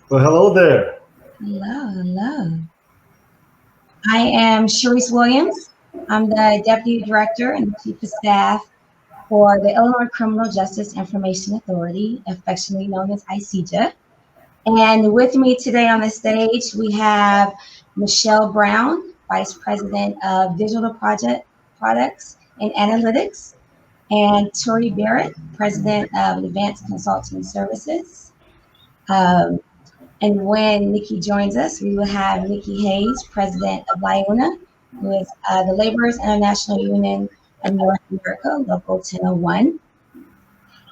Well, hello there. Hello, hello. I am Sharice Williams. I'm the Deputy Director and Chief of Staff for the Illinois Criminal Justice Information Authority, affectionately known as ICJA. And with me today on the stage, we have Michelle Brown, Vice President of Digital Project Products and Analytics, and Tori Barrett, President of Advanced Consulting Services. Um, And when Nikki joins us, we will have Nikki Hayes, President of LIUNA, who is the Laborers International Union of North America, Local 1001.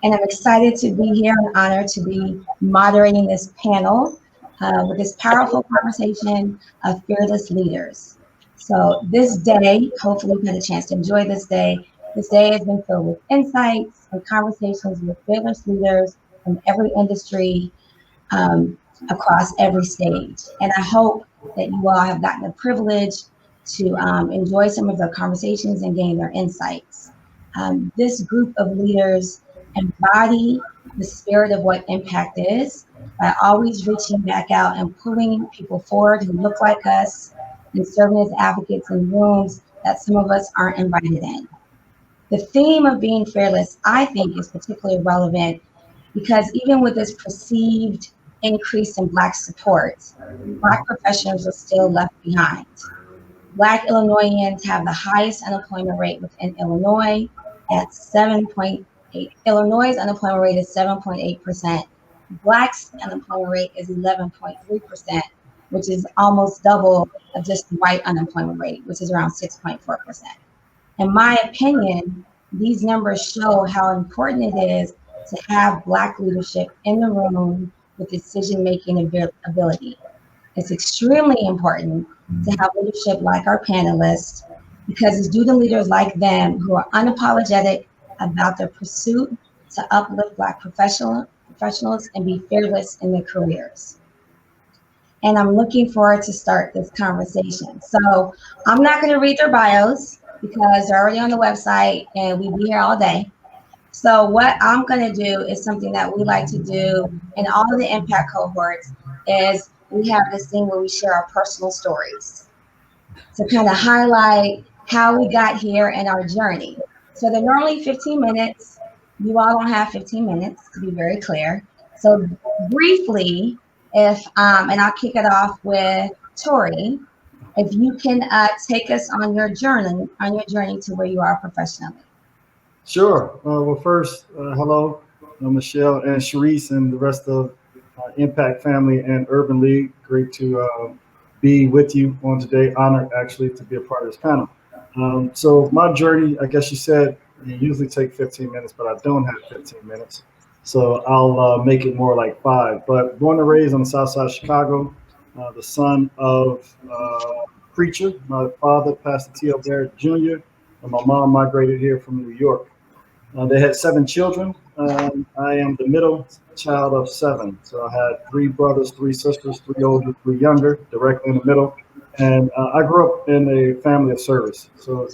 And I'm excited to be here and honored to be moderating this panel with this powerful conversation of fearless leaders. So this day, hopefully you've had a chance to enjoy this day. This day has been filled with insights and conversations with fearless leaders from every industry, um, across every stage. And I hope that you all have gotten the privilege to enjoy some of the conversations and gain their insights. This group of leaders embody the spirit of what impact is by always reaching back out and pulling people forward who look like us and serving as advocates in rooms that some of us aren't invited in. The theme of being fearless, I think, is particularly relevant because even with this perceived increase in Black support, Black professionals are still left behind. Black Illinoisans have the highest unemployment rate within Illinois at 7.8. Illinois' unemployment rate is 7.8%. Black's unemployment rate is 11.3%, which is almost double of just the white unemployment rate, which is around 6.4%. In my opinion, these numbers show how important it is to have Black leadership in the room with decision-making ability. It's extremely important to have leadership like our panelists because it's due to leaders like them who are unapologetic about their pursuit to uplift Black professionals and be fearless in their careers. And I'm looking forward to start this conversation. So I'm not going to read their bios because they're already on the website and we'll be here all day. So what I'm going to do is something that we like to do in all of the impact cohorts is we have this thing where we share our personal stories to kind of highlight how we got here and our journey. So they're normally 15 minutes. You all don't have 15 minutes, to be very clear. So briefly, and I'll kick it off with Tori, if you can take us on your journey to where you are professionally. Sure. Well, first, hello, Michelle and Sharice and the rest of Impact Family and Urban League. Great to be with you on today. Honored, actually, to be a part of this panel. So my journey, I guess you said you usually take 15 minutes, but I don't have 15 minutes. So I'll make it more like 5. But born and raised on the south side of Chicago, the son of preacher. My father, Pastor T.L. Barrett Jr., and my mom migrated here from New York. They had 7 children. I am the middle child of 7. So I had 3 brothers, 3 sisters, 3 older, 3 younger, directly in the middle. And I grew up in a family of service. So,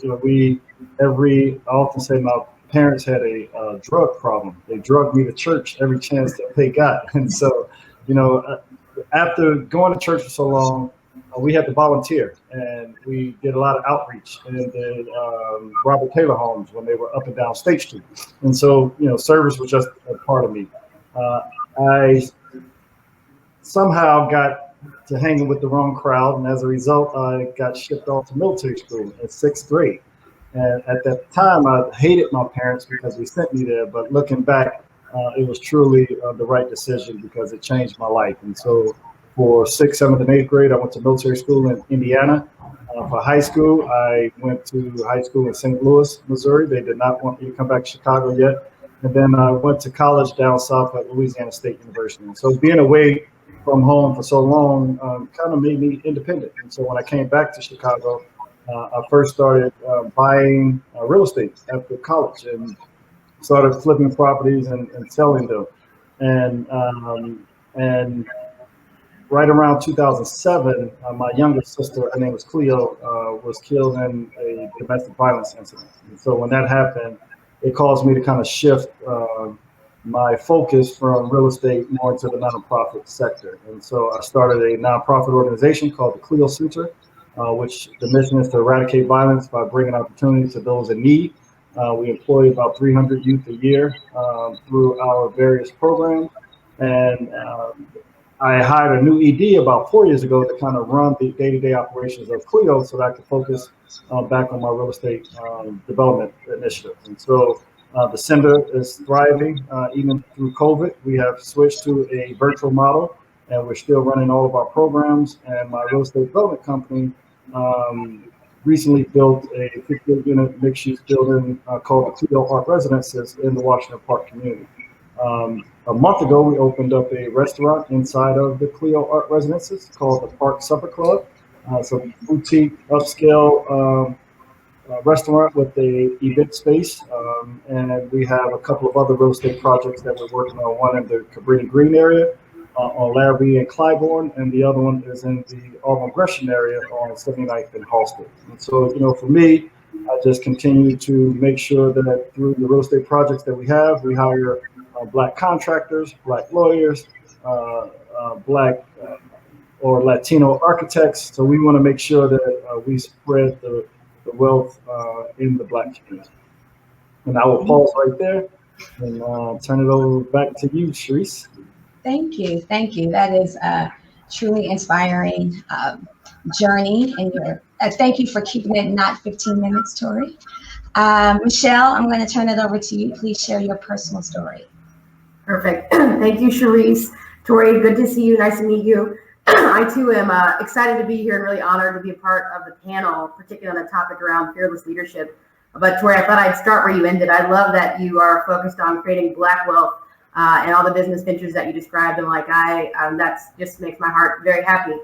I often say my parents had a drug problem. They drugged me to church every chance that they got. And so, you know, after going to church for so long, we had to volunteer, and we did a lot of outreach in the Robert Taylor homes when they were up and down State Street. And so, service was just a part of me. I somehow got to hanging with the wrong crowd, and as a result, I got shipped off to military school in 6th grade. And at that time, I hated my parents because they sent me there. But looking back, it was truly the right decision because it changed my life. And so for 6th, 7th, and 8th grade, I went to military school in Indiana. For high school, I went to high school in St. Louis, Missouri. They did not want me to come back to Chicago yet. And then I went to college down south at Louisiana State University. And so being away from home for so long kind of made me independent. And so when I came back to Chicago, I first started buying real estate after college and started flipping properties and selling them. And right around 2007, my youngest sister, her name was Cleo, was killed in a domestic violence incident. And so when that happened, it caused me to kind of shift my focus from real estate more into the nonprofit sector. And so I started a nonprofit organization called the Clio Center, which the mission is to eradicate violence by bringing opportunity to those in need. We employ about 300 youth a year through our various programs. And I hired a new ED about 4 years ago to kind of run the day-to-day operations of Clio so that I could focus back on my real estate development initiative. And so the center is thriving even through COVID. We have switched to a virtual model, and we're still running all of our programs. And my real estate development company recently built a 58-unit mixed-use building called the Clio Art Residences in the Washington Park community. A month ago, we opened up a restaurant inside of the Clio Art Residences called the Park Supper Club. It's a boutique, upscale restaurant with a event space. And we have a couple of other real estate projects that we're working on, one in the Cabrini Green area on Larrabee and Clybourne, and the other one is in the Auburn Gresham area on 79th and Halsted. And so, for me, I just continue to make sure that through the real estate projects that we have, we hire Black contractors, Black lawyers, Black or Latino architects. So we want to make sure that we spread the wealth in the Black community. And I will pause right there and turn it over back to you, Sharice. Thank you. Thank you. That is a truly inspiring journey. And thank you for keeping it not 15 minutes, Tori. Michelle, I'm going to turn it over to you. Please share your personal story. Perfect. Thank you, Sharice. Tori, good to see you. Nice to meet you. I too am excited to be here and really honored to be a part of the panel, particularly on the topic around fearless leadership. But Tori, I thought I'd start where you ended. I love that you are focused on creating Black wealth and all the business ventures that you described. And that's just makes my heart very happy.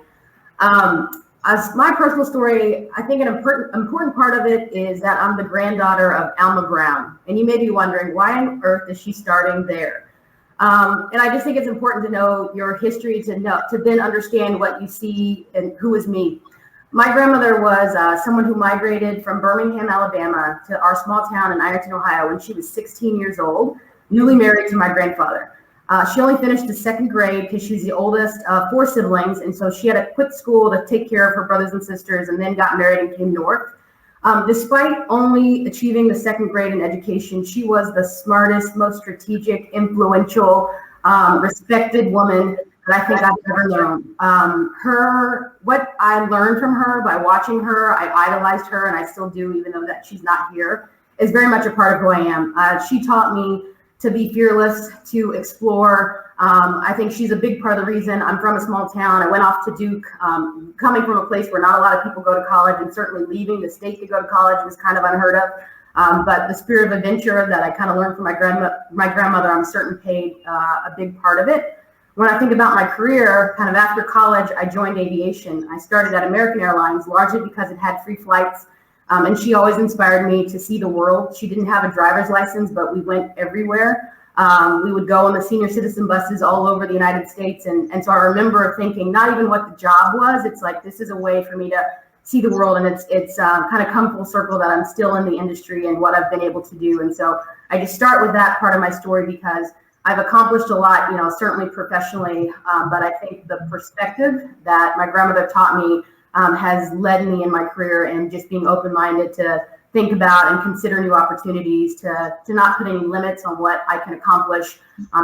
As my personal story, I think an important part of it is that I'm the granddaughter of Alma Brown. And you may be wondering, why on earth is she starting there? And I just think it's important to know your history to then understand what you see and who is me. My grandmother was someone who migrated from Birmingham, Alabama to our small town in Ironton, Ohio when she was 16 years old, newly married to my grandfather. She only finished the second grade because she was the oldest of 4 siblings. And so she had to quit school to take care of her brothers and sisters and then got married and came north. Despite only achieving the second grade in education, she was the smartest, most strategic, influential, respected woman that I think I've ever known. What I learned from her by watching her, I idolized her, and I still do, even though that she's not here, is very much a part of who I am. She taught me to be fearless, to explore. I think she's a big part of the reason I'm from a small town. I went off to Duke, coming from a place where not a lot of people go to college, and certainly leaving the state to go to college was kind of unheard of. But the spirit of adventure that I kind of learned from my grandmother, I'm certain paid a big part of it. When I think about my career, kind of after college, I joined aviation. I started at American Airlines largely because it had free flights. And she always inspired me to see the world. She didn't have a driver's license, but we went everywhere. We would go on the senior citizen buses all over the United States. And so I remember thinking, not even what the job was, it's like, this is a way for me to see the world. And it's kind of come full circle that I'm still in the industry and what I've been able to do. And so I just start with that part of my story because I've accomplished a lot, certainly professionally. But I think the perspective that my grandmother taught me has led me in my career, and just being open-minded to think about and consider new opportunities, to not put any limits on what I can accomplish,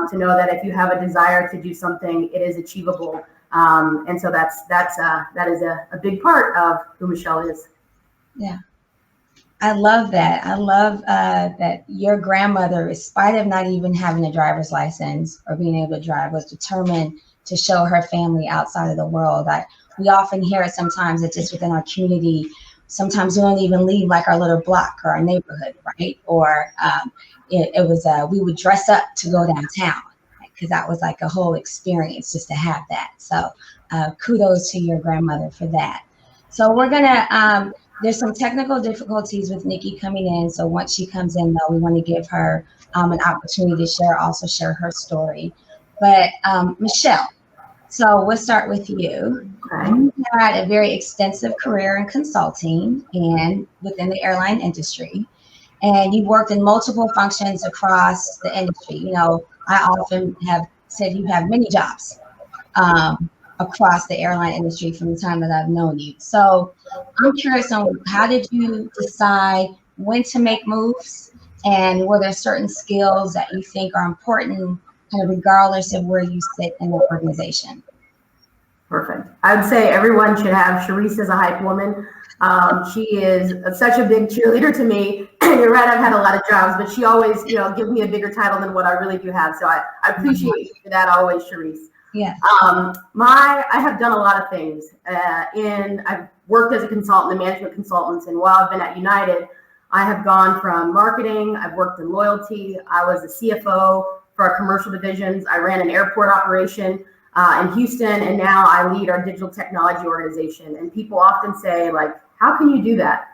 to know that if you have a desire to do something, it is achievable. And so that is a big part of who Michelle is. Yeah. I love that. I love that your grandmother, in spite of not even having a driver's license or being able to drive, was determined to show her family outside of the world. We often hear it sometimes that just within our community, sometimes we don't even leave like our little block or our neighborhood, right? Or we would dress up to go downtown, because that was like a whole experience just to have that. So kudos to your grandmother for that. So we're gonna, there's some technical difficulties with Nikki coming in. So once she comes in though, we wanna give her an opportunity to also share her story. But Michelle, so we'll start with you. Okay. You had a very extensive career in consulting and within the airline industry, and you worked in multiple functions across the industry. I often have said you have many jobs across the airline industry from the time that I've known you. So I'm curious on how did you decide when to make moves, and were there certain skills that you think are important, kind of regardless of where you sit in the organization? Perfect. I would say everyone should have Sharice as a hype woman. She is such a big cheerleader to me. You're right, I've had a lot of jobs, but she always, gives me a bigger title than what I really do have. So I appreciate you for that always, Sharice. Yeah. I have done a lot of things. I've worked as a consultant and management consultant, and while I've been at United, I have gone from marketing, I've worked in loyalty, I was a CFO for our commercial divisions, I ran an airport operation in Houston, and now I lead our digital technology organization. And people often say, like, how can you do that?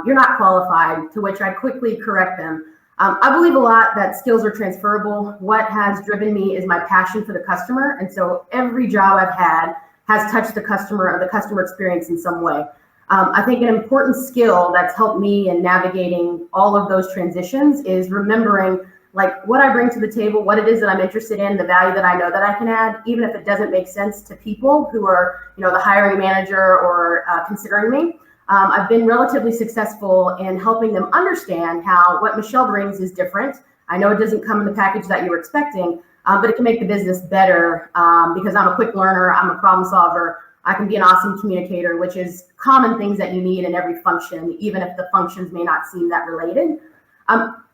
You're not qualified, to which I quickly correct them. I believe a lot that skills are transferable. What has driven me is my passion for the customer. And so every job I've had has touched the customer or the customer experience in some way. I think an important skill that's helped me in navigating all of those transitions is remembering like what I bring to the table, what it is that I'm interested in, the value that I know that I can add, even if it doesn't make sense to people who are, the hiring manager or considering me. I've been relatively successful in helping them understand how what Michelle brings is different. I know it doesn't come in the package that you were expecting, but it can make the business better because I'm a quick learner, I'm a problem solver, I can be an awesome communicator, which is common things that you need in every function, even if the functions may not seem that related.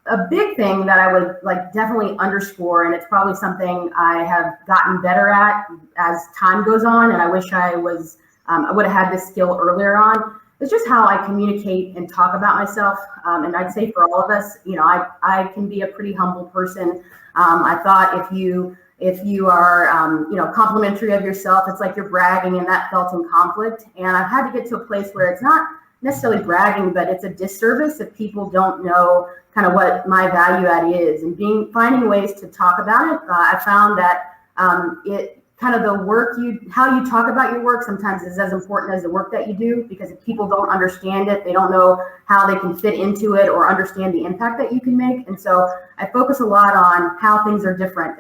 A big thing that I would definitely underscore, and it's probably something I have gotten better at as time goes on, and I wish I would have had this skill earlier on, is just how I communicate and talk about myself. And I'd say for all of us, I can be a pretty humble person. I thought if you are, complimentary of yourself, it's like you're bragging, and that felt in conflict. And I've had to get to a place where it's not necessarily bragging, but it's a disservice if people don't know kind of what my value add is, and finding ways to talk about it. I found that it kind of how you talk about your work sometimes is as important as the work that you do, because if people don't understand it, they don't know how they can fit into it or understand the impact that you can make. And so I focus a lot on how things are different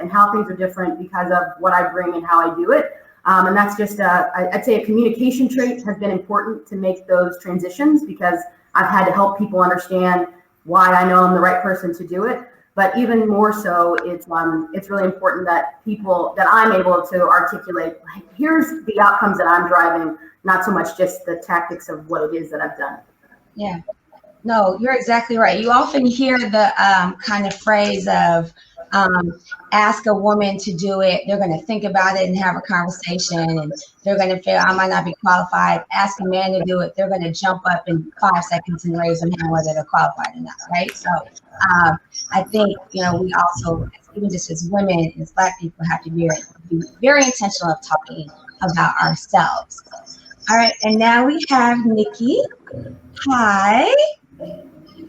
because of what I bring and how I do it. And that's just, I'd say a communication trait has been important to make those transitions, because I've had to help people understand why I know I'm the right person to do it. But even more so, it's really important that I'm able to articulate, here's the outcomes that I'm driving, not so much just the tactics of what it is that I've done. Yeah. No, you're exactly right. You often hear the kind of phrase of ask a woman to do it. They're going to think about it and have a conversation, and they're going to feel I might not be qualified. Ask a man to do it. They're going to jump up in 5 seconds and raise their hand whether they're qualified or not, right? So I think, we also, even just as women, as Black people, have to be very intentional of talking about ourselves. All right, and now we have Nikki. Hi.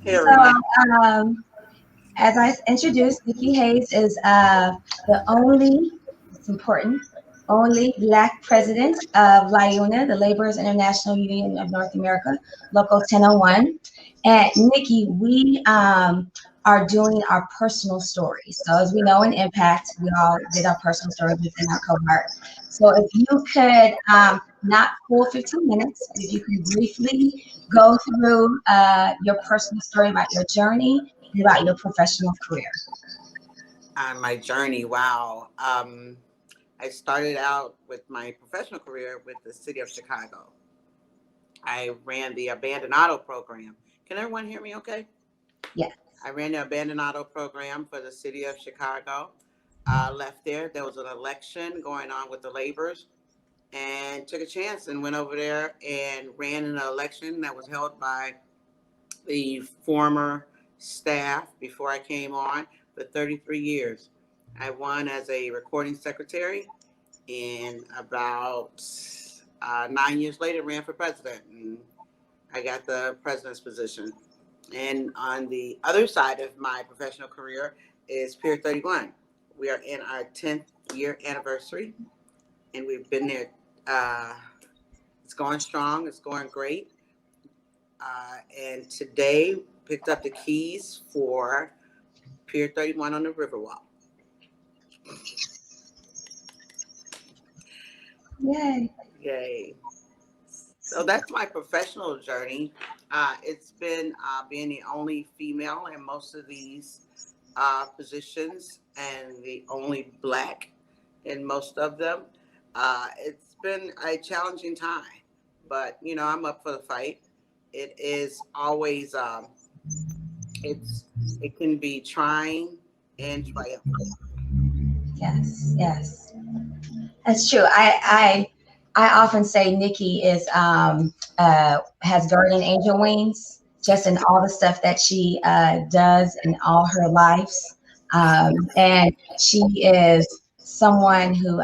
So, as I introduced, Nikki Hayes is the only Black president of LIUNA, the Laborers International Union of North America, Local 1001. And Nikki, we are doing our personal stories. So as we know in Impact, we all did our personal stories within our cohort. So if you could, not full 15 minutes, if you could briefly go through your personal story about your journey and about your professional career. My journey, wow. I started out with my professional career with the city of Chicago. I ran the abandoned auto program. Can everyone hear me okay? Yes. I ran the abandoned auto program for the city of Chicago. Left there. There was an election going on with the laborers, and took a chance and went over there and ran in an election that was held by the former staff before I came on for 33 years. I won as a recording secretary, and about 9 years later ran for president, and I got the president's position. And on the other side of my professional career is Pier 31. We are in our 10th year anniversary, and we've been there. It's going strong. It's going great. And today picked up the keys for Pier 31 on the Riverwalk. Yay. Yay. So that's my professional journey. It's been being the only female in most of these positions and the only Black in most of them. It's been a challenging time, but I'm up for the fight. It is always it can be trying and triumphant. Yes, yes. That's true. I often say Nikki is has guardian angel wings, just in all the stuff that she does in all her lives, and she is someone who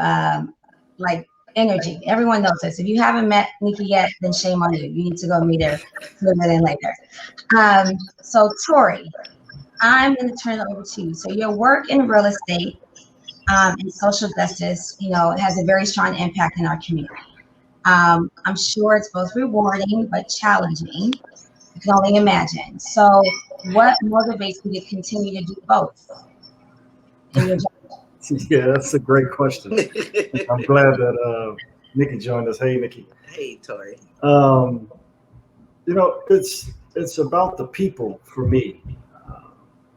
like energy. Everyone knows this. If you haven't met Nikki yet, then shame on you. You need to go meet her sooner than later. So Tori, I'm going to turn it over to you. So your work in real estate and social justice, has a very strong impact in our community. I'm sure it's both rewarding but challenging. You can only imagine. So, what motivates you to continue to do both in your job? Yeah, that's a great question. I'm glad that Nikki joined us. Hey, Nikki. Hey, Tori. Um, it's about the people for me.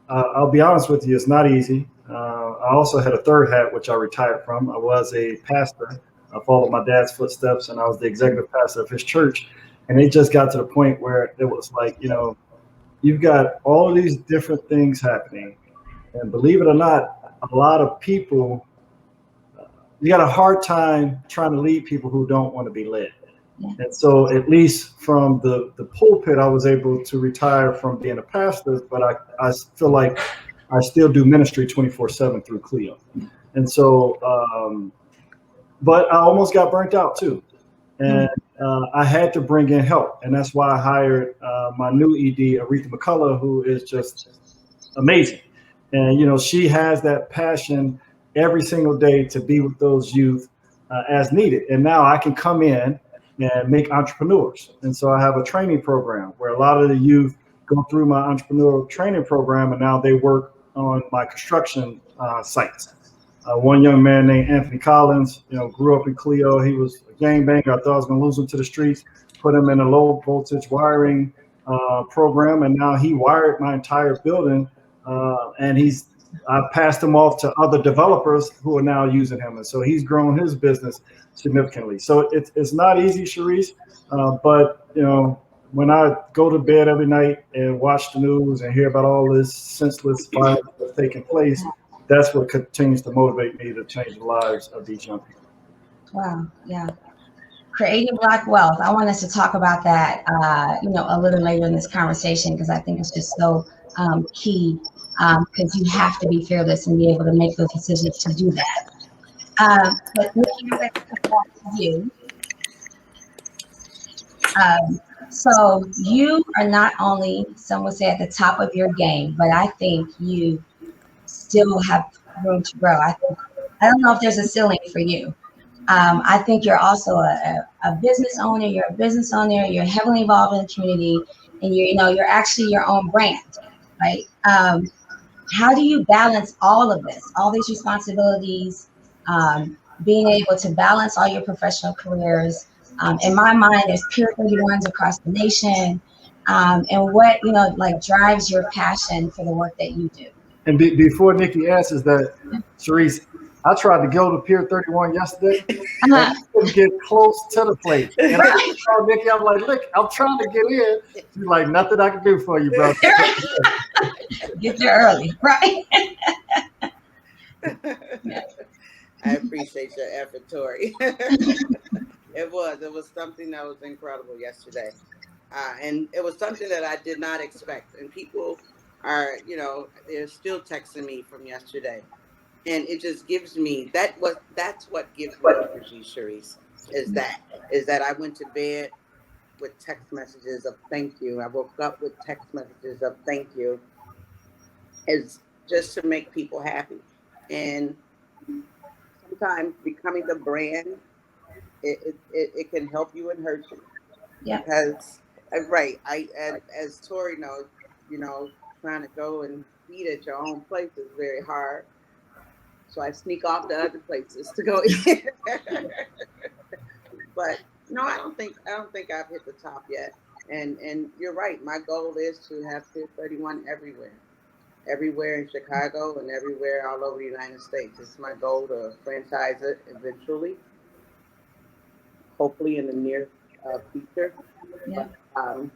I'll be honest with you, it's not easy. I also had a third hat, which I retired from. I was a pastor. I followed my dad's footsteps, and I was the executive pastor of his church. And it just got to the point where it was like, you've got all of these different things happening. And believe it or not, a lot of people, you got a hard time trying to lead people who don't want to be led. And so at least from the pulpit, I was able to retire from being a pastor, but I feel like I still do ministry 24/7 through Clio. And so, but I almost got burnt out too. And I had to bring in help. And that's why I hired my new ED, Aretha McCullough, who is just amazing. And, she has that passion every single day to be with those youth as needed. And now I can come in and make entrepreneurs. And so I have a training program where a lot of the youth go through my entrepreneurial training program, and now they work on my construction sites. One young man named Anthony Collins, grew up in Clio. He was a gangbanger. I thought I was going to lose him to the streets, put him in a low voltage wiring program, and now he wired my entire building. And I passed him off to other developers who are now using him. And so he's grown his business significantly. So it's not easy, Sharice, but when I go to bed every night and watch the news and hear about all this senseless violence that's taking place, that's what continues to motivate me to change the lives of these young people. Wow. Yeah. Creative Black Wealth. I want us to talk about that, a little later in this conversation, because I think it's just so key, because you have to be fearless and be able to make those decisions to do that. But Nikki, I'd like to come back to you. So you are not only, some would say, at the top of your game, but I think you still have room to grow. I don't know if there's a ceiling for you. I think you're also a business owner. You're a business owner. You're heavily involved in the community, and you're actually your own brand, right? How do you balance all of this, all these responsibilities, being able to balance all your professional careers? In my mind, there's Pier 31s across the nation, and what drives your passion for the work that you do. And before Nikki answers that, Sharice, I tried to go to Pier 31 yesterday. And I couldn't get close to the place. And I told Nikki, I'm like, look, I'm trying to get in. She's like, nothing I can do for you, bro. Get there early, right? I appreciate your effort, Tori. It was something that was incredible yesterday. And it was something that I did not expect. And people are, they're still texting me from yesterday. And it just gives me, that's what gives me energy, Sharice, is that I went to bed with text messages of thank you. I woke up with text messages of thank you. It's just to make people happy. And sometimes becoming the brand, it can help you and hurt you. Yeah. Because, right, as Tori knows, trying to go and eat at your own place is very hard. So I sneak off to other places to go eat. But no, I don't think I've hit the top yet. And you're right. My goal is to have Pier 31 everywhere in Chicago and everywhere all over the United States. It's my goal to franchise it eventually, hopefully in the near future. Yeah. But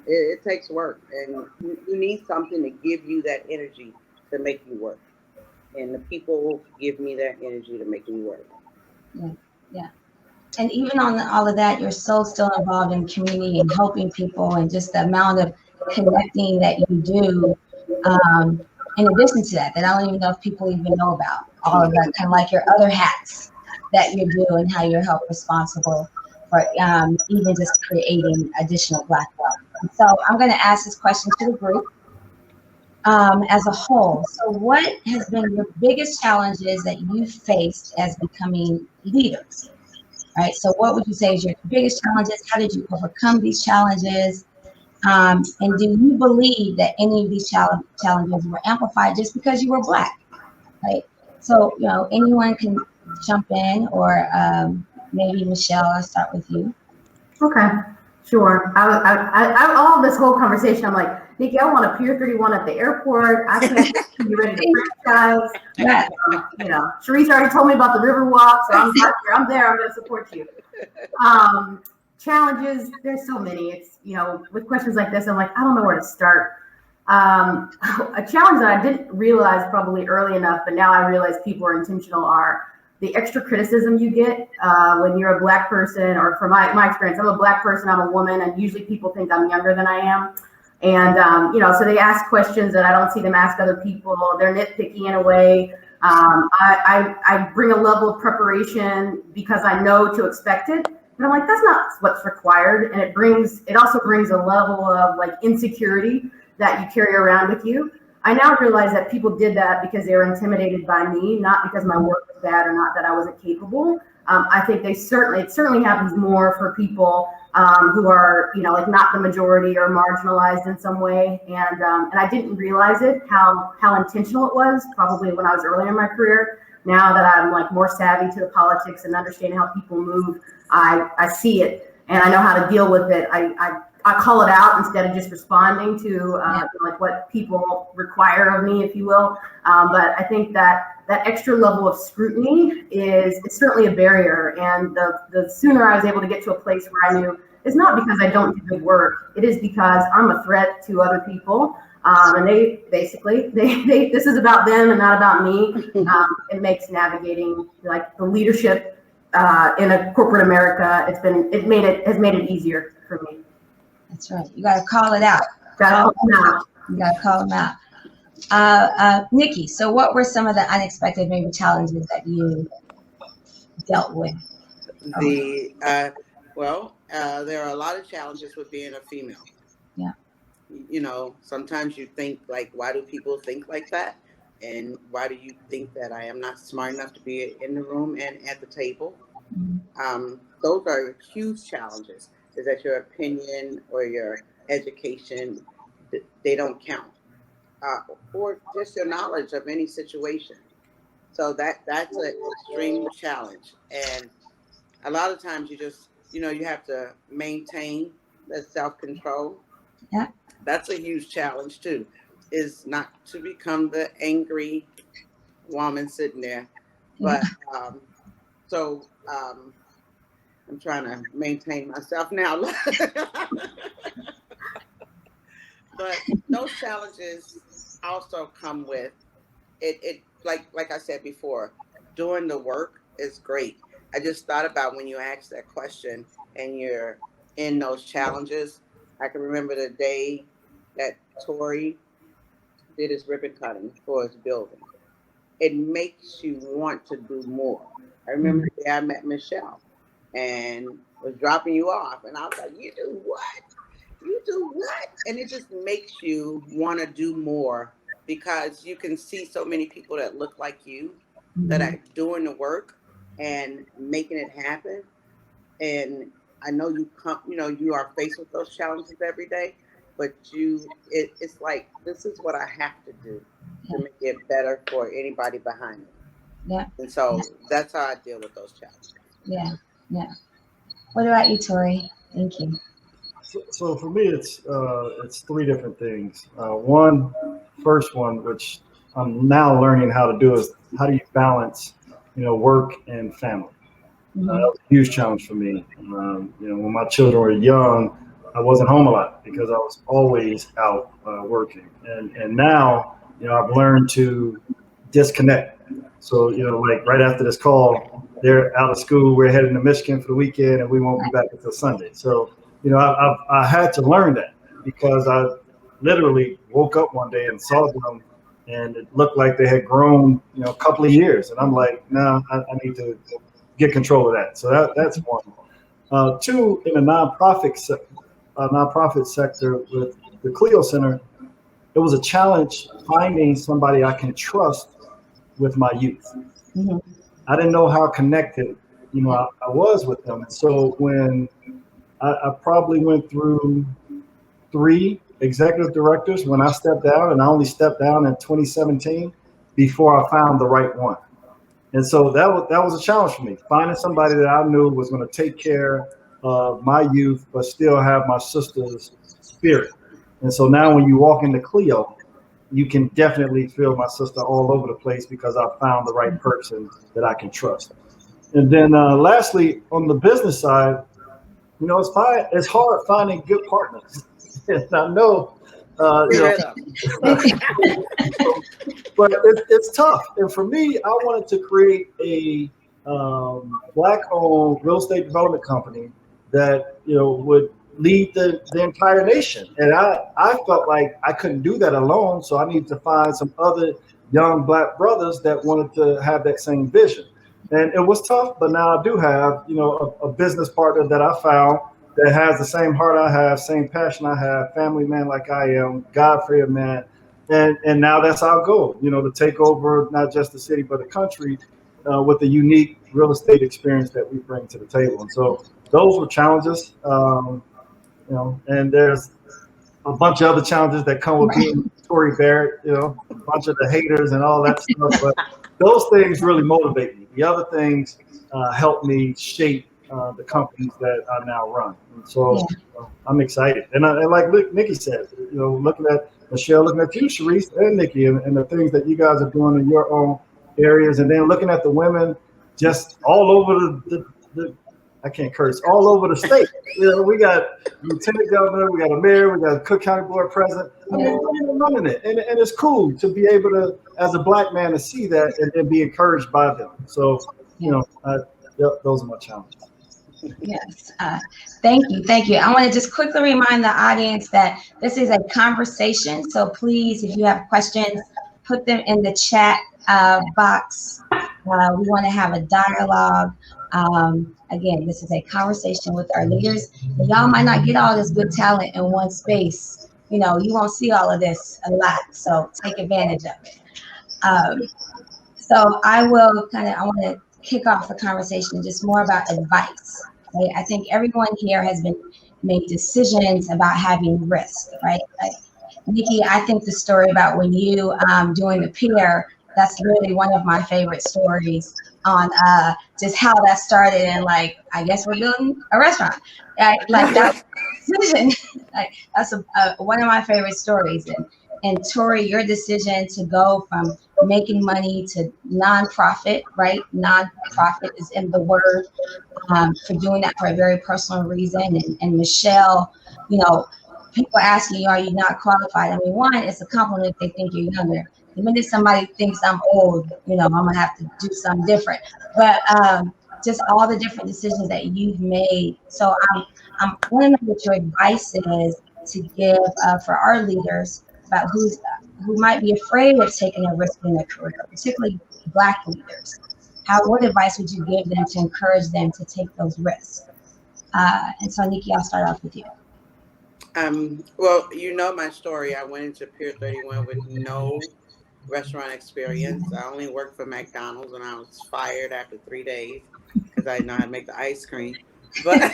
it takes work, and you need something to give you that energy to make you work. And the people give me that energy to make me work. Yeah. And even on all of that, you're so still involved in community and helping people, and just the amount of connecting that you do. In addition to that, I don't even know if people even know about all of that, kind of like your other hats that you do and how you're help responsible for even just creating additional Black wealth. And so I'm going to ask this question to the group as a whole. So what has been your biggest challenges that you faced as becoming leaders? Right. So what would you say is your biggest challenges? How did you overcome these challenges? And do you believe that any of these challenges were amplified just because you were Black? Right. So, anyone can jump in, or maybe Michelle, I'll start with you. Okay, sure. I all this whole conversation, I'm like, Nikki, I want a Pier 31 at the airport. I can't wait to be ready to franchise. Yeah. Sharice already told me about the river walk, so I'm there. I'm going to support you. Challenges, there's so many. It's, with questions like this, I'm like, I don't know where to start. A challenge that I didn't realize probably early enough, but now I realize people are intentional, are the extra criticism you get when you're a Black person, or from my experience, I'm a Black person, I'm a woman, and usually people think I'm younger than I am. And, so they ask questions that I don't see them ask other people. They're nitpicky in a way. I bring a level of preparation because I know to expect it. But I'm like, that's not what's required. And it also brings a level of like insecurity that you carry around with you. I now realize that people did that because they were intimidated by me, not because my work was bad or not that I wasn't capable. I think it certainly happens more for people who are, like not the majority or marginalized in some way. And I didn't realize it, how intentional it was probably when I was early in my career. Now that I'm like more savvy to the politics and understanding how people move, I see it and I know how to deal with it. I call it out instead of just responding to like what people require of me, if you will. But I think that extra level of scrutiny is certainly a barrier. And the sooner I was able to get to a place where I knew it's not because I don't do good work, it is because I'm a threat to other people. And they basically, this is about them and not about me. It makes navigating like the leadership in a corporate America, has made it easier for me. That's right. You got to call it out. You got to call them out. Nikki, so what were some of the unexpected maybe challenges that you dealt with? There are a lot of challenges with being a female. Yeah. Sometimes you think like, why do people think like that? And why do you think that I am not smart enough to be in the room and at the table? Mm-hmm. Those are huge challenges. Is that your opinion or your education, they don't count, or just your knowledge of any situation. So that's an extreme challenge. And a lot of times you just, you have to maintain that self-control. Yeah. That's a huge challenge too, is not to become the angry woman sitting there. But I'm trying to maintain myself now. But those challenges also come with it. Like I said before, doing the work is great. I just thought about when you asked that question and you're in those challenges. I can remember the day that Tory did his ribbon cutting for his building. It makes you want to do more. I remember the day I met Michelle and was dropping you off, and I was like, you do what? You do what? And it just makes you want to do more because you can see so many people that look like you that are doing the work and making it happen. And I know you are faced with those challenges every day, but it's like, this is what I have to do to make it better for anybody behind me. Yeah. And so that's how I deal with those challenges. Yeah. What about you, Tori? Thank you. So for me, it's three different things. First one, which I'm now learning how to do, is how do you balance, work and family. That Mhm. was a huge challenge for me. When my children were young, I wasn't home a lot because I was always out working. And now, I've learned to disconnect. So, like right after this call, they're out of school. We're heading to Michigan for the weekend, and we won't be back until Sunday. So, I had to learn that because I literally woke up one day and saw them, and it looked like they had grown, a couple of years. And I'm like, no, I need to get control of that. So that's one. Two, in the nonprofit sector with the Clio Center, it was a challenge finding somebody I can trust with my youth. Mhm. I didn't know how connected, I was with them. And so when I probably went through three executive directors when I stepped down, and I only stepped down in 2017 before I found the right one. And so that was a challenge for me, finding somebody that I knew was going to take care of my youth, but still have my sister's spirit. And so now when you walk into Clio, you can definitely feel my sister all over the place because I found the right person that I can trust. And then lastly, on the business side, it's hard finding good partners. And I know, Straight up. but it's tough. And for me, I wanted to create a black-owned real estate development company that would lead the entire nation. And I felt like I couldn't do that alone, so I needed to find some other young black brothers that wanted to have that same vision. And it was tough, but now I do have a business partner that I found that has the same heart I have, same passion I have, family man like I am, God-fearing man. And now that's our goal, to take over not just the city but the country with the unique real estate experience that we bring to the table. And so those were challenges, and there's a bunch of other challenges that come with being Tory Barrett, a bunch of the haters and all that stuff. But those things really motivate me. The other things help me shape the companies that I now run. And so I'm excited. And like Nikki said, looking at Michelle, looking at you, Sharice, and Nikki, and the things that you guys are doing in your own areas, and then looking at the women just all over the I can't curse, all over the state. We got lieutenant governor, we got a mayor, we got a Cook County board president. I mean, we're running it. And it's cool to be able to, as a black man, to see that and be encouraged by them. So, those are my challenges. Yes. Thank you. Thank you. I want to just quickly remind the audience that this is a conversation. So please, if you have questions, put them in the chat box. We want to have a dialogue. Again, this is a conversation with our leaders. And y'all might not get all this good talent in one space. You won't see all of this a lot. So take advantage of it. So I want to kick off the conversation just more about advice. Right? I think everyone here has made decisions about having risk, right? Like, Nikki, I think the story about when you doing the pier, that's really one of my favorite stories on just how that started. And like, I guess we're building a restaurant, right? Like that decision, like that's one of my favorite stories. And Tori, your decision to go from making money to nonprofit, right? Nonprofit is in the word, for doing that for a very personal reason. And Michelle, people asking you, are you not qualified? I mean, one, it's a compliment if they think you're younger. The minute somebody thinks I'm old, I'm gonna have to do something different. But just all the different decisions that you've made. So I want to know what your advice is to give for our leaders about who might be afraid of taking a risk in their career, particularly Black leaders. What advice would you give them to encourage them to take those risks? And so, Nikki, I'll start off with you. Well, my story. I went into Pier 31 with no restaurant experience. I only worked for McDonald's, and I was fired after 3 days because I didn't know how to make the ice cream. But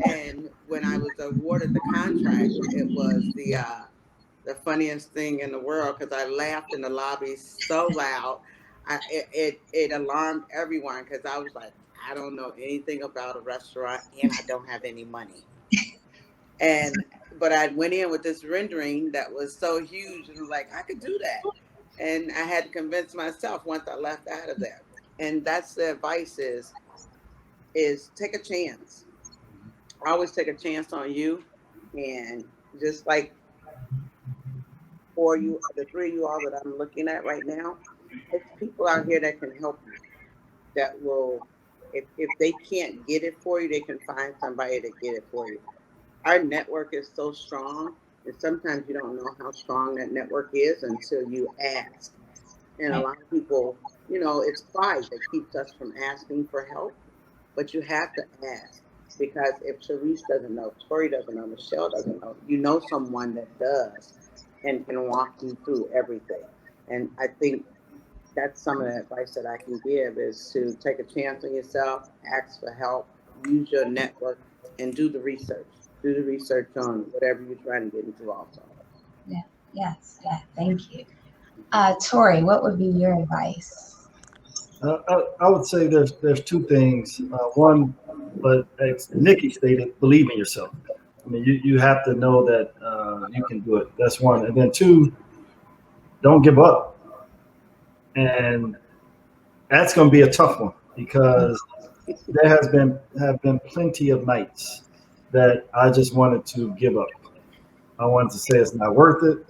and when I was awarded the contract, it was the funniest thing in the world because I laughed in the lobby so loud. It alarmed everyone because I was like, I don't know anything about a restaurant and I don't have any money. But I went in with this rendering that was so huge and like, I could do that. And I had to convince myself once I left out of there. And that's the advice is take a chance. I always take a chance on you. And just like for you, the three of you all that I'm looking at right now, it's people out here that can help you, that will, if they can't get it for you, they can find somebody to get it for you. Our network is so strong, and sometimes you don't know how strong that network is until you ask. And a lot of people, it's pride that keeps us from asking for help, but you have to ask, because if Sharice doesn't know, Tori doesn't know, Michelle doesn't know, you know someone that does and can walk you through everything. And I think that's some of the advice that I can give, is to take a chance on yourself, ask for help, use your network, and do the research. Do the research on whatever you're trying to get into also. Yes, thank you. Tori, what would be your advice? I would say there's two things. One, but as Nikki stated, believe in yourself. I mean, you have to know that you can do it. That's one. And then two, don't give up. And that's going to be a tough one, because there have been plenty of nights that I just wanted to give up. I wanted to say it's not worth it.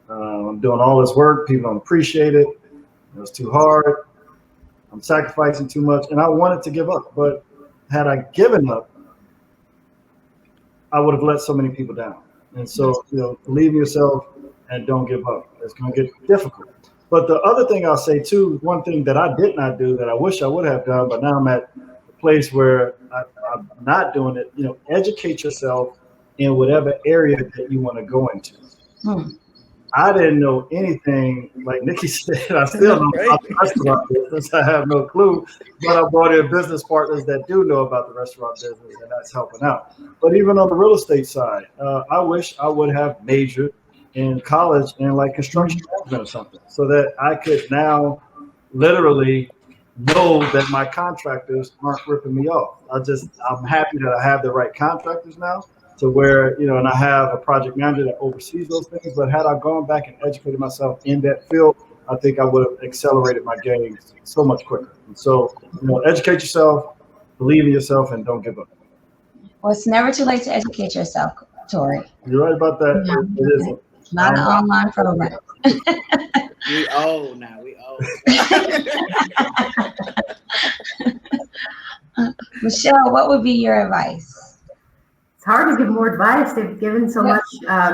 I'm doing all this work. People don't appreciate it. It was too hard. I'm sacrificing too much. And I wanted to give up. But had I given up, I would have let so many people down. And so, believe in yourself and don't give up. It's going to get difficult. But the other thing I'll say too, one thing that I did not do that I wish I would have done, but now I'm at a place where I'm not doing it, educate yourself in whatever area that you want to go into. I didn't know anything, like Nikki said. I still don't know about the restaurant business. I have no clue, but I brought in business partners that do know about the restaurant business, and that's helping out. But even on the real estate side, I wish I would have majored in college in like construction management or something, so that I could now literally know that my contractors aren't ripping me off. I'm happy that I have the right contractors now, to where, and I have a project manager that oversees those things. But had I gone back and educated myself in that field, I think I would have accelerated my game so much quicker. And so, educate yourself, believe in yourself, and don't give up. Well, it's never too late to educate yourself, Tori. You're right about that. Yeah. It isn't. A lot of online programs. We old now. We old. Michelle, what would be your advice? It's hard to give more advice. They've given so much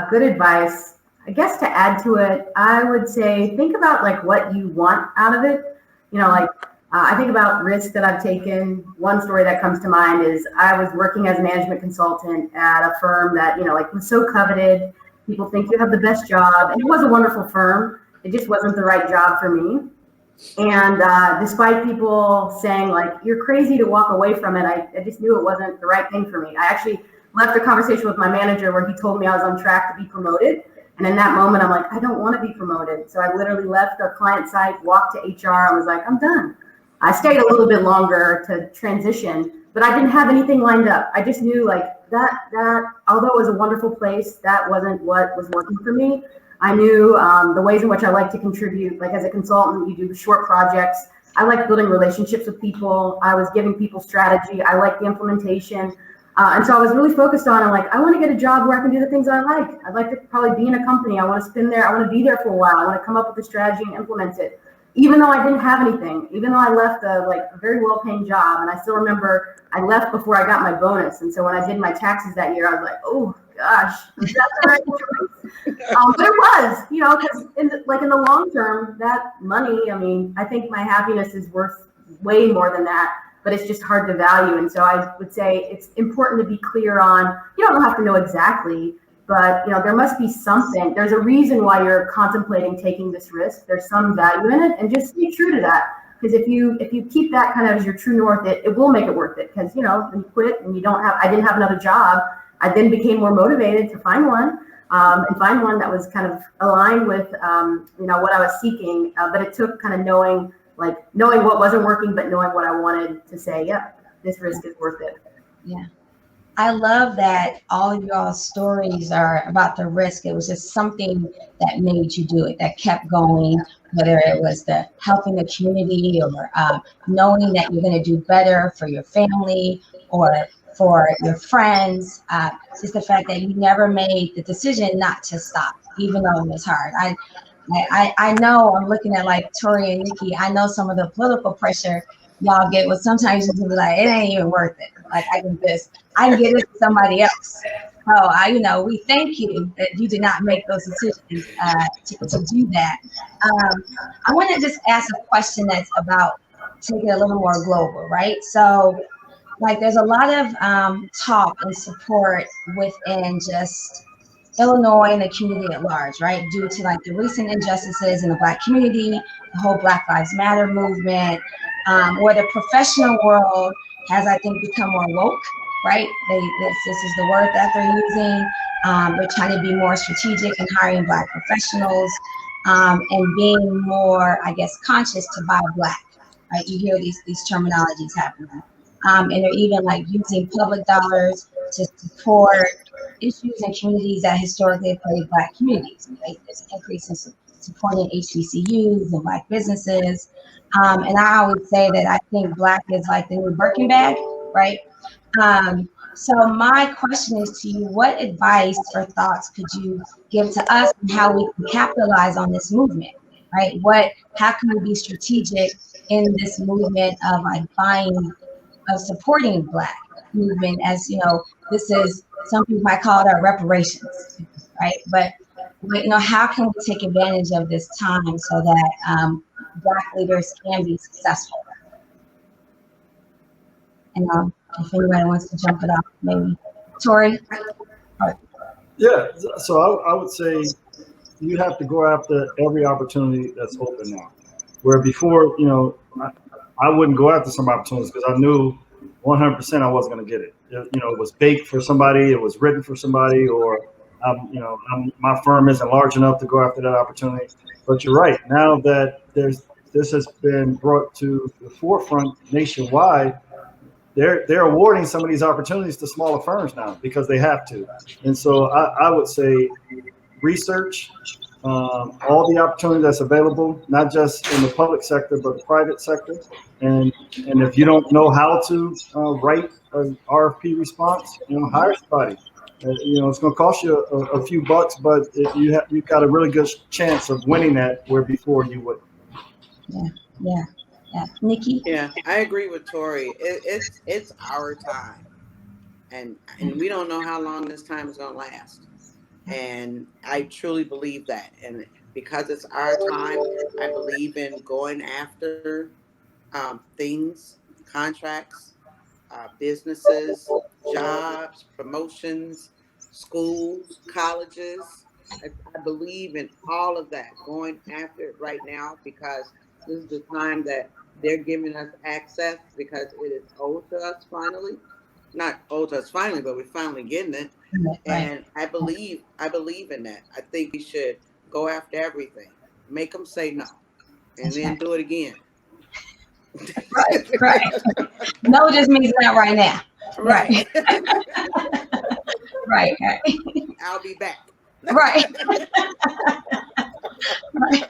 good advice. I guess to add to it, I would say think about like what you want out of it. I think about risks that I've taken. One story that comes to mind is I was working as a management consultant at a firm that, was so coveted. People think you have the best job, and it was a wonderful firm. It just wasn't the right job for me. And despite people saying like, you're crazy to walk away from it, I just knew it wasn't the right thing for me. I actually left a conversation with my manager where he told me I was on track to be promoted. And in that moment, I'm like, I don't want to be promoted. So I literally left our client site, walked to HR. I was like, I'm done. I stayed a little bit longer to transition, but I didn't have anything lined up. I just knew like that although it was a wonderful place, that wasn't what was working for me. I knew the ways in which I like to contribute. Like as a consultant, you do short projects. I like building relationships with people. I was giving people strategy. I like the implementation. And so I was really focused on, I want to get a job where I can do the things I like. I'd like to probably be in a company. I want to spend there. I want to be there for a while. I want to come up with a strategy and implement it. Even though I didn't have anything, even though I left a very well-paying job, and I still remember I left before I got my bonus. And so when I did my taxes that year, I was like, oh gosh, was that the right choice? But it was, because in the long term, that money, I think my happiness is worth way more than that, but it's just hard to value. And so I would say it's important to be clear on, you don't have to know exactly, but there must be something. There's a reason why you're contemplating taking this risk. There's some value in it, and just stay true to that. Because if you keep that kind of as your true north, it will make it worth it. Because when you quit and I didn't have another job, I then became more motivated to find one, and find one that was kind of aligned with what I was seeking. But it took kind of knowing like knowing what wasn't working, but knowing what I wanted to say, yep, this risk is worth it. Yeah. I love that all of y'all's stories are about the risk. It was just something that made you do it, that kept going, whether it was the helping the community or knowing that you're going to do better for your family or for your friends. Just the fact that you never made the decision not to stop, even though it was hard. I know, I'm looking at like Tori and Nikki, I know some of the political pressure y'all get, but sometimes you can be like, it ain't even worth it. Like I can get it to somebody else. So we thank you that you did not make those decisions to do that. I want to just ask a question that's about taking it a little more global, right? So like there's a lot of talk and support within just Illinois and the community at large, right? Due to like the recent injustices in the Black community, the whole Black Lives Matter movement, where the professional world has, I think, become more woke, right? This is the word that they're using. They're trying to be more strategic in hiring Black professionals and being more, I guess, conscious to buy Black, right? You hear these terminologies happening. And they're even like using public dollars to support issues in communities that historically have played Black communities, right? There's an increase in supporting HBCUs and Black businesses. And I always say that I think Black is like the new Birkin bag, right? So my question is to you, what advice or thoughts could you give to us on how we can capitalize on this movement, right? How can we be strategic in this movement of like supporting Black movement, as this is, some people might call it our reparations, right? But how can we take advantage of this time so that Black leaders can be successful? And if anybody wants to jump it up, maybe Tori. Yeah, so I would say you have to go after every opportunity that's open now. Where before, I wouldn't go after some opportunities because I knew 100% I wasn't going to get it. It was baked for somebody, it was written for somebody, or my firm isn't large enough to go after that opportunity. But you're right. Now that this has been brought to the forefront nationwide, they're awarding some of these opportunities to smaller firms now because they have to. And so I would say research all the opportunity that's available, not just in the public sector, but the private sector. And if you don't know how to write an RFP response, hire somebody. It's going to cost you a few bucks, but you've got a really good chance of winning that where before you wouldn't. Yeah. Nikki? Yeah, I agree with Tori. It's our time, and we don't know how long this time is going to last. And I truly believe that. And because it's our time, I believe in going after things, contracts, businesses, jobs, promotions, schools, colleges. I believe in all of that, going after it right now, because this is the time that they're giving us access, because it is owed to us finally. Not owed to us finally, but we're finally getting it. Right. And I believe in that. I think we should go after everything, make them say no, and That's then right. do it again. Right. No just means not right now. Right. Right. I'll be back. Right. Right.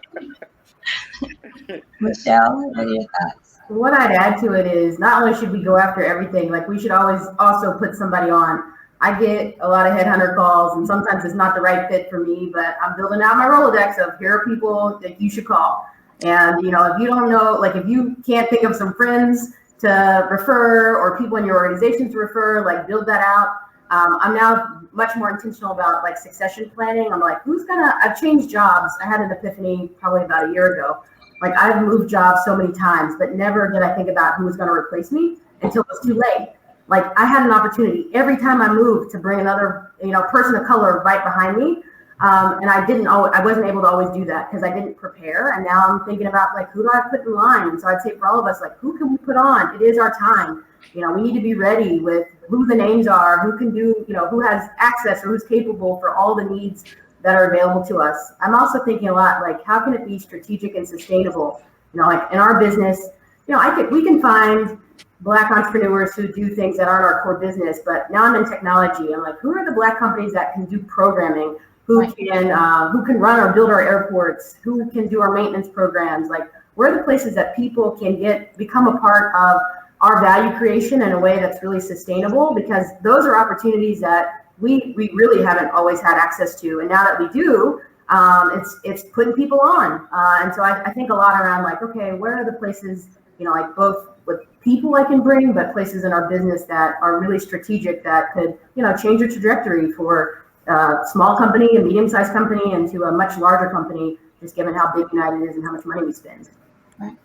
Michelle, what are your thoughts? What I'd add to it is not only should we go after everything, like we should always also put somebody on. I get a lot of headhunter calls, and sometimes it's not the right fit for me, but I'm building out my Rolodex of here are people that you should call. And, if you don't know, like if you can't think of some friends to refer or people in your organization to refer, like build that out. I'm now much more intentional about like succession planning. I'm like, I've changed jobs. I had an epiphany probably about a year ago. Like I've moved jobs so many times, but never did I think about who was going to replace me until it was too late. Like I had an opportunity every time I moved to bring another, person of color right behind me. And I wasn't able to always do that because I didn't prepare. And now I'm thinking about like, who do I put in line? And so I'd say for all of us, like, who can we put on? It is our time. We need to be ready with who the names are, who can do, who has access or who's capable for all the needs that are available to us. I'm also thinking a lot, like, how can it be strategic and sustainable? Like in our business, we can find Black entrepreneurs who do things that aren't our core business, but now I'm in technology. I'm like, who are the Black companies that can do programming? Who can run or build our airports? Who can do our maintenance programs? Like, where are the places that people can become a part of our value creation in a way that's really sustainable? Because those are opportunities that we really haven't always had access to, and now that we do, it's putting people on. And so I think a lot around like, okay, where are the places, like both with people I can bring, but places in our business that are really strategic that could, change the trajectory for a small company, a medium-sized company, and to a much larger company, just given how big United is and how much money we spend. Right.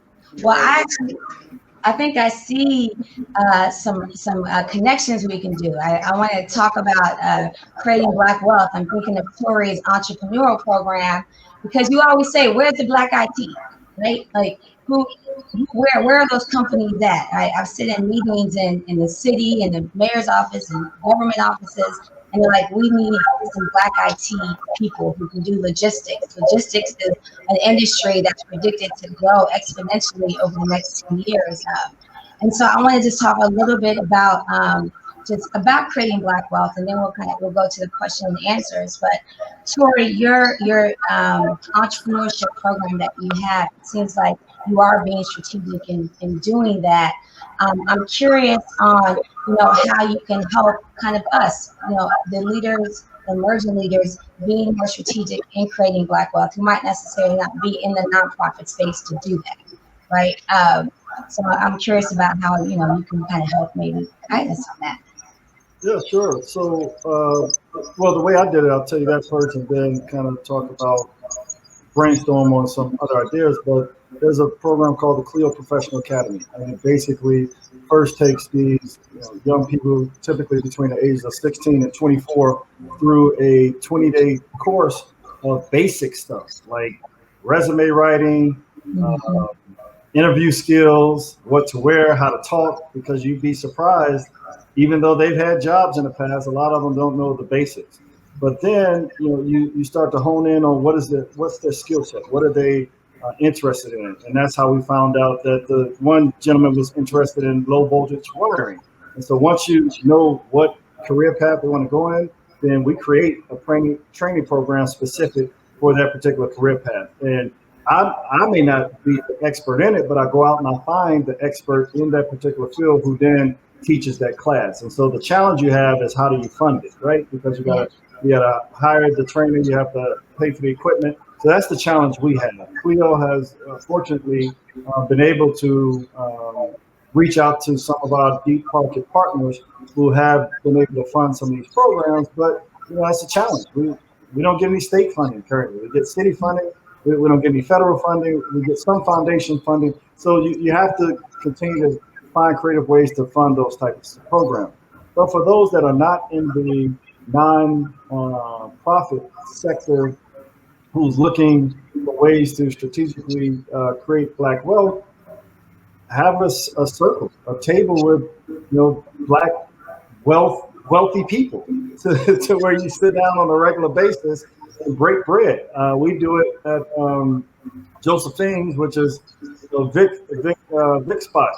Well, I think I see some connections we can do. I want to talk about creating Black wealth. I'm thinking of Tori's entrepreneurial program, because you always say, where's the Black IT, right? Like, where are those companies at? I've sit in meetings in the city, in the mayor's office, and government offices, and they're like, we need some Black IT people who can do logistics. Logistics is an industry that's predicted to grow exponentially over the next 10 years. And so I wanted to talk a little bit about just about creating Black wealth, and then we'll go to the question and answers. But Tori, your entrepreneurship program that you have, it seems like you are being strategic in doing that. I'm curious on how you can help kind of us, the leaders, emerging leaders, being more strategic in creating Black wealth, who might necessarily not be in the nonprofit space to do that, right? So I'm curious about how you can kind of help maybe guide us on that. Yeah, sure. So, well, the way I did it, I'll tell you that first, and then kind of talk about brainstorm on some other ideas. But there's a program called the Clio Professional Academy, and it basically first takes these young people, typically between the ages of 16 and 24, through a 20-day course of basic stuff like resume writing, interview skills, what to wear, how to talk, because you'd be surprised, even though they've had jobs in the past, a lot of them don't know the basics. But then you start to hone in on what's their skill set, what are they interested in, and that's how we found out that the one gentleman was interested in low voltage wiring. And so once you know what career path they want to go in, then we create a training program specific for that particular career path. And I may not be the expert in it, but I go out and I find the expert in that particular field who then teaches that class. And so the challenge you have is, how do you fund it, right? Because you gotta hire the trainer, you have to pay for the equipment. So that's the challenge we have. Clio has fortunately been able to reach out to some of our deep pocket partners who have been able to fund some of these programs, but that's a challenge. We don't get any state funding currently. We get city funding. We don't get any federal funding. We get some foundation funding. So you have to continue to find creative ways to fund those types of programs. But for those that are not in the non-profit sector, who's looking for ways to strategically create Black wealth, have a circle, a table with Black wealthy people to where you sit down on a regular basis and break bread. We do it at Josephine's, which is Vic spot,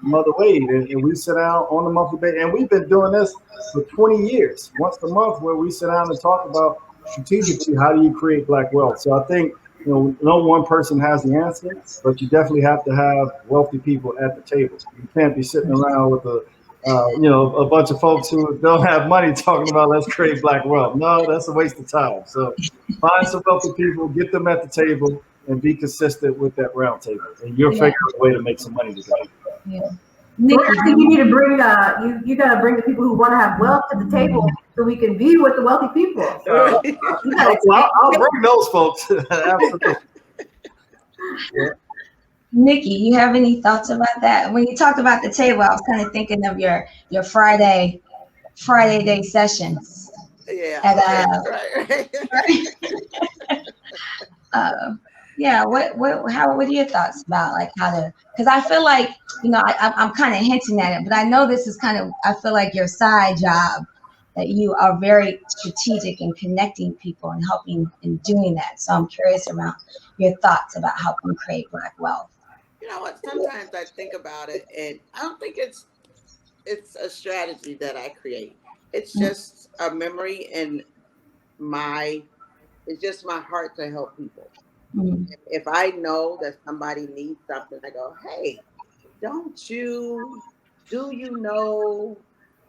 Mother Wade, and we sit down on a monthly basis, and we've been doing this for 20 years, once a month, where we sit down and talk about strategically how do you create Black wealth. So I think no one person has the answer, but you definitely have to have wealthy people at the table. You can't be sitting around with a bunch of folks who don't have money talking about let's create Black wealth. No, that's a waste of time. So find some wealthy people, get them at the table, and be consistent with that round table, and you'll figure out a way to make some money together. Yeah. Nikki, I think you need to bring you got to bring the people who want to have wealth to the table so we can be with the wealthy people. I'll bring those folks. Absolutely. Nikki, you have any thoughts about that? When you talked about the table, I was kind of thinking of your Friday day sessions. Yeah. Yeah. What are your thoughts about like how to? Because I feel like I'm kind of hinting at it, but I know this is I feel like your side job, that you are very strategic in connecting people and helping in doing that. So I'm curious about your thoughts about helping create Black wealth. You know what? Sometimes I think about it, and I don't think it's a strategy that I create. It's just a memory and it's just my heart to help people. Mm-hmm. If I know that somebody needs something, I go, hey, do you know,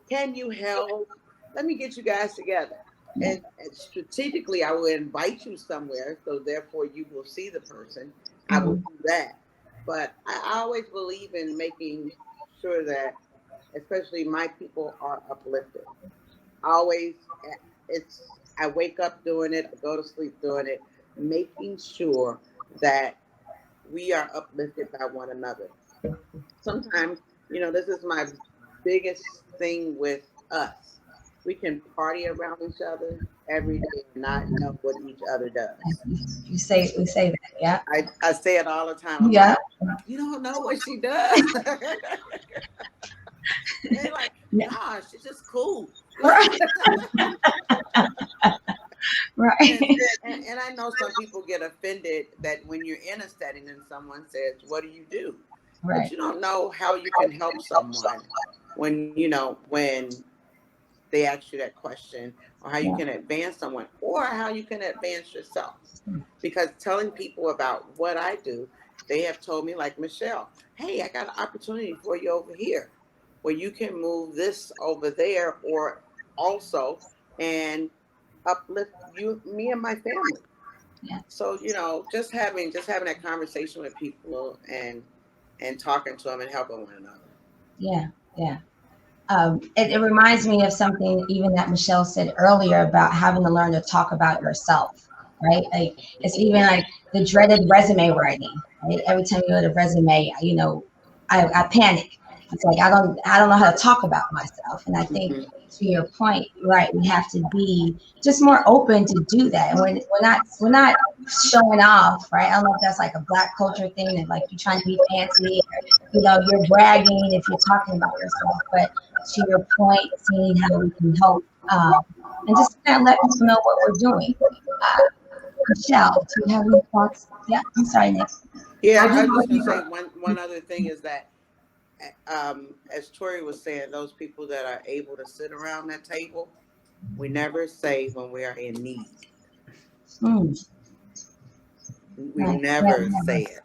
can you help? Let me get you guys together. And strategically, I will invite you somewhere, so therefore you will see the person. I will do that. But I always believe in making sure that, especially my people, are uplifted. I wake up doing it, I go to sleep doing it, making sure that we are uplifted by one another. Sometimes, this is my biggest thing with us. We can party around each other every day and not know what each other does. We say that, yeah. I say it all the time. Yeah. Like, you don't know what she does. They're like, nah, she's just cool. Right. Right. And I know some people get offended that when you're in a setting and someone says, what do you do? Right. But you don't know how you can help someone when they ask you that question, or how you can advance someone, or how you can advance yourself. Because telling people about what I do, they have told me, like Michelle, hey, I got an opportunity for you over here where you can move this over there, or also, and uplift me and my family. Yeah. So, just having that conversation with people and talking to them and helping one another. Yeah. Yeah. It reminds me of something even that Michelle said earlier about having to learn to talk about yourself, right? Like, it's even like the dreaded resume writing, right? Every time you go to resume, I panic. It's like, I don't know how to talk about myself. And I think to your point, right, we have to be just more open to do that. And we're not showing off, right? I don't know if that's like a Black culture thing, that like you're trying to be fancy, or, you're bragging if you're talking about yourself. But to your point, seeing how we can help, and just kind of let people know what we're doing. Michelle, do you have any thoughts? Yeah, I'm sorry, Nick. Yeah, I was just going to say one other thing is that, as Tori was saying, those people that are able to sit around that table, we never say when we are in need. We never say it.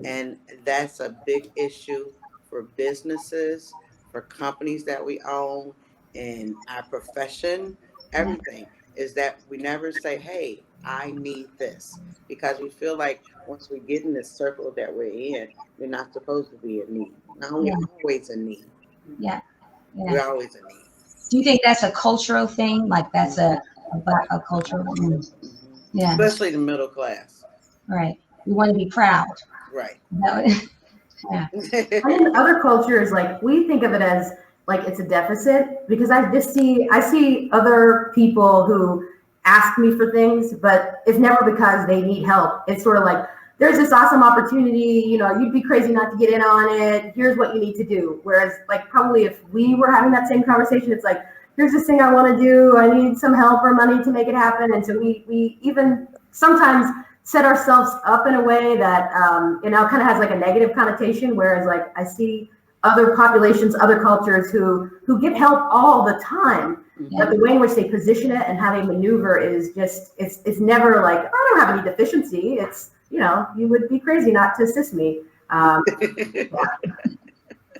And that's a big issue for businesses, for companies that we own, in our profession. Everything is that we never say, hey, I need this, because we feel like once we get in this circle that we're in, we're not supposed to be in need. No, we're always in need. Yeah. We're always in need. Do you think that's a cultural thing? Like that's a cultural thing? Yeah. Especially the middle class. Right. We want to be proud. Right. I think other cultures, like, we think of it as like it's a deficit, because I see other people who ask me for things, but it's never because they need help. It's sort of like, there's this awesome opportunity, you'd be crazy not to get in on it. Here's what you need to do. Whereas, like, probably if we were having that same conversation, it's like, here's this thing I want to do. I need some help or money to make it happen. And so we even sometimes set ourselves up in a way that, kind of has like a negative connotation. Whereas, like, I see other populations, other cultures who get help all the time. But the way in which they position it and how they maneuver is just, it's never like, I don't have any deficiency. It's, you would be crazy not to assist me. Not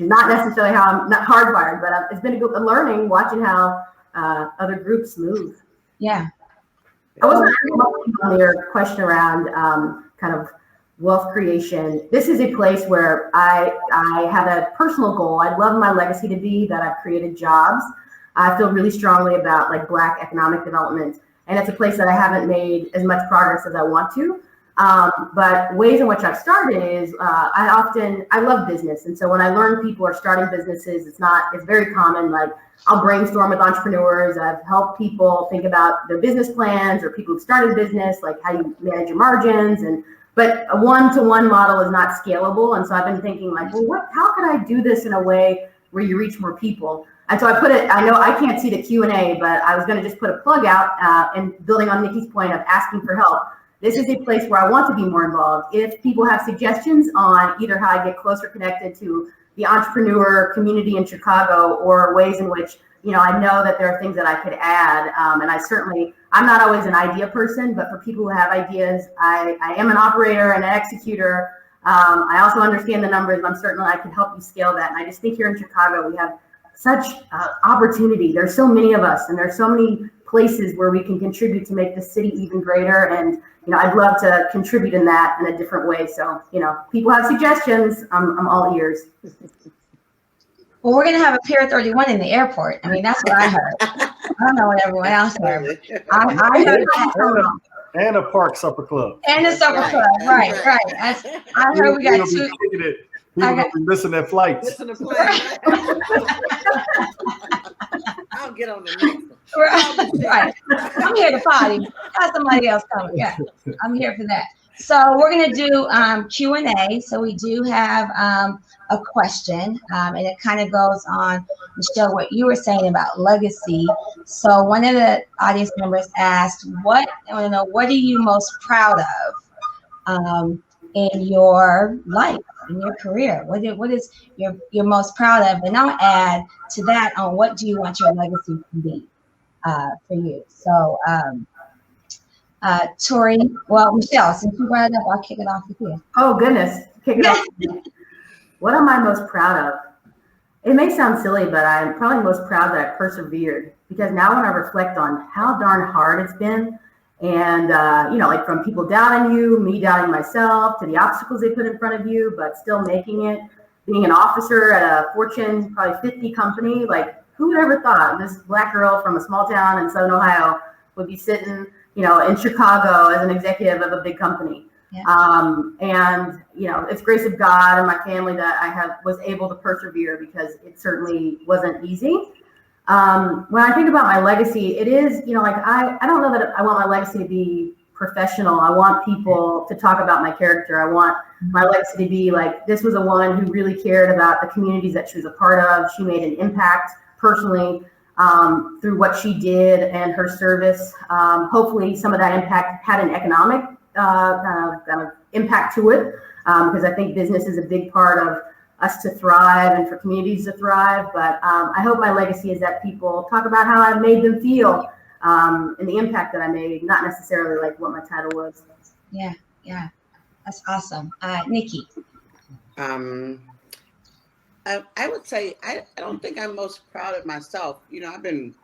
necessarily how I'm not hardwired, but it's been a good learning watching how other groups move. Yeah. I wasn't on your question around kind of wealth creation. This is a place where I have a personal goal. I'd love my legacy to be that I've created jobs. I feel really strongly about like Black economic development, and it's a place that I haven't made as much progress as I want to. But ways in which I've started is I love business. And so when I learn people are starting businesses, it's very common. Like, I'll brainstorm with entrepreneurs. I've helped people think about their business plans, or people who've started business, like how you manage your margins. But a one-to-one model is not scalable. And so I've been thinking like, well, how can I do this in a way where you reach more people? And so I know I can't see the Q&A, but I was going to just put a plug out and building on Nikki's point of asking for help. this is a place where I want to be more involved. If people have suggestions on either how I get closer connected to the entrepreneur community in Chicago, or ways in which, I know that there are things that I could add. And I'm not always an idea person, but for people who have ideas, I am an operator and an executor. I also understand the numbers. I'm certain I can help you scale that. And I just think here in Chicago, we have such opportunity. There's so many of us, and there's so many places where we can contribute to make the city even greater. And, I'd love to contribute in that in a different way. So, people have suggestions. I'm all ears. Well, we're going to have a Pier 31 in the airport. I mean, that's what I heard. I don't know what everyone else heard. I heard that. And a park supper club. And a supper club. Right. I heard we got two. People will be missing their flights. Listen to play, right? I'll get on the next one. Right. I'm here to party. Have somebody else coming. Yeah, I'm here for that. So we're going to do Q&A. So we do have a question, and it kind of goes on, Michelle, what you were saying about legacy. So one of the audience members asked, I want to know, what are you most proud of in your life, in your career? What is you're most proud of? And I'll add to that on what do you want your legacy to be for you. So Tori, Michelle, since you brought it up, I'll kick it off with you. Oh, goodness. Kick it off. What am I most proud of? It may sound silly, but I'm probably most proud that I persevered, because now when I reflect on how darn hard it's been, and, like from people doubting you, me doubting myself, to the obstacles they put in front of you, but still making it, being an officer at a Fortune probably 50 company, like who would ever thought this Black girl from a small town in Southern Ohio would be sitting, in Chicago as an executive of a big company. Yeah. And, it's grace of God and my family that I was able to persevere, because it certainly wasn't easy. When I think about my legacy, it is, I don't know that I want my legacy to be professional. I want people to talk about my character. I want my legacy to be like, this was a woman who really cared about the communities that she was a part of. She made an impact personally through what she did and her service. Hopefully some of that impact had an economic kind of impact to it, because I think business is a big part of us to thrive and for communities to thrive. But I hope my legacy is that people talk about how I made them feel and the impact that I made, not necessarily like what my title was. Yeah, that's awesome. Nikki. I would say I don't think I'm most proud of myself. I've been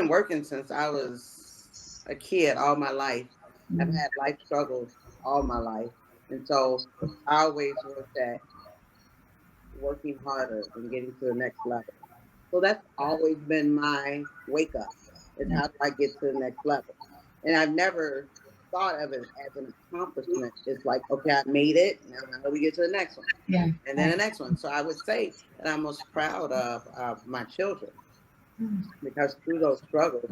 working since I was a kid all my life. Mm-hmm. I've had life struggles all my life, and so I always worked at working harder and getting to the next level. So that's always been my wake up. Is how do I get to the next level? And I've never thought of it as an accomplishment. It's like, okay, I made it. Now how do we get to the next one? Yeah. And then the next one. So I would say that I'm most proud of my children, because through those struggles,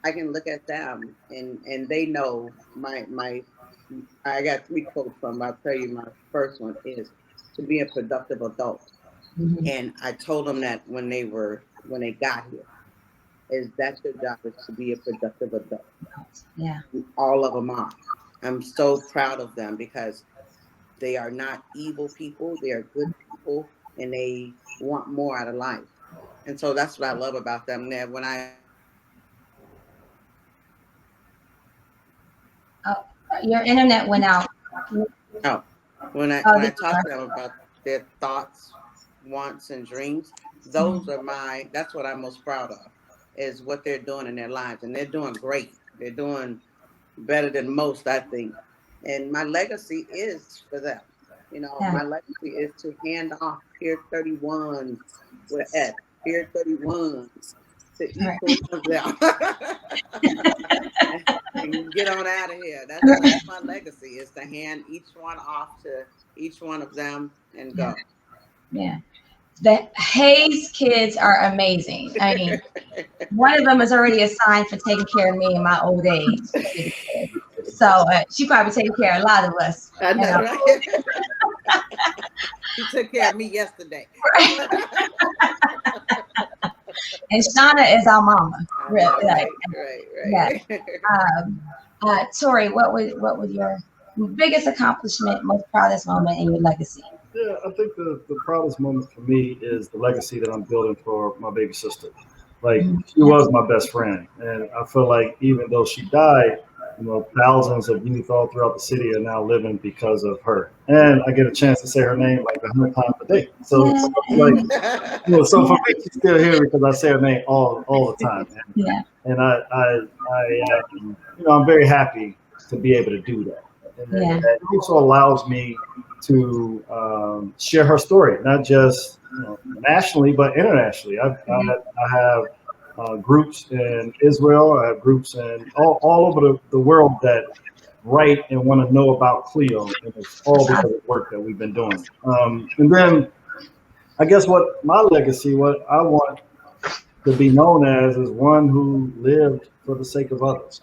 I can look at them and they know I got 3 quotes from them. I'll tell you, my first one is to be a productive adult. Mm-hmm. And I told them that when they got here, is that's your job, is to be a productive adult. Yeah. All of them are. I'm so proud of them, because they are not evil people. They are good people, and they want more out of life. And so that's what I love about them. That when your internet went out. Oh, when I talk to them about their thoughts, wants, and dreams, that's what I'm most proud of, is what they're doing in their lives. And they're doing great. They're doing better than most, I think. And my legacy is for them. My legacy is to hand off Pier 31 with F, Pier 31 to each one of them. And get on out of here. That's my legacy, is to hand each one off to each one of them and go. Yeah. The Hayes kids are amazing. I mean, one of them is already assigned for taking care of me in my old age. So she probably taking care of a lot of us. I know, right? She took care of me yesterday. And Shauna is our mama. Really. Right. Yeah. Tori, what was your biggest accomplishment, most proudest moment in your legacy? Yeah, I think the proudest moment for me is the legacy that I'm building for my baby sister. Like, she was my best friend, and I feel like even though she died, thousands of youth all throughout the city are now living because of her. And I get a chance to say her name like 100 times a day. So, so for me, she's still here because I say her name all the time. Yeah. And I'm very happy to be able to do that. And Yeah. that also allows me to share her story, not just nationally, but internationally. I have groups in Israel. I have groups in all over the world that write and want to know about Cleo, and it's all because of the work that we've been doing. And then I guess what my legacy, what I want to be known as, is one who lived for the sake of others.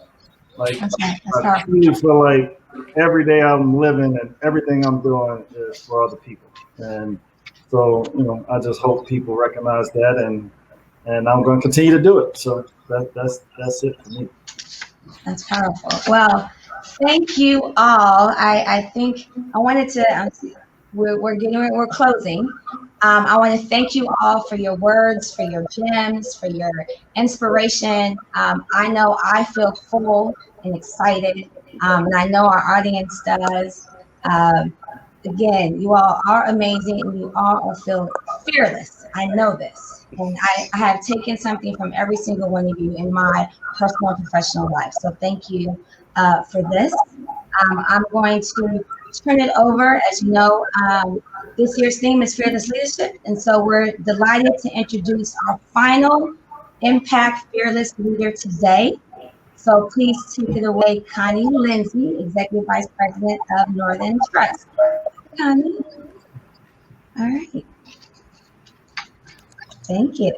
Like, I truly feel like every day I'm living and everything I'm doing is for other people. And so, I just hope people recognize that, and I'm going to continue to do it. So that's it for me. That's powerful. Well, thank you all. I think I wanted to, we're closing. I want to thank you all for your words, for your gems, for your inspiration. I know I feel full and excited, and I know our audience does. Again, you all are amazing, and you all feel fearless. I know this, and I have taken something from every single one of you in my personal and professional life. So thank you for this. I'm going to turn it over. As you know, this year's theme is Fearless Leadership, and so we're delighted to introduce our final Impact Fearless Leader today. So please take it away, Connie Lindsay, Executive Vice President of Northern Trust. Connie. All right. Thank you.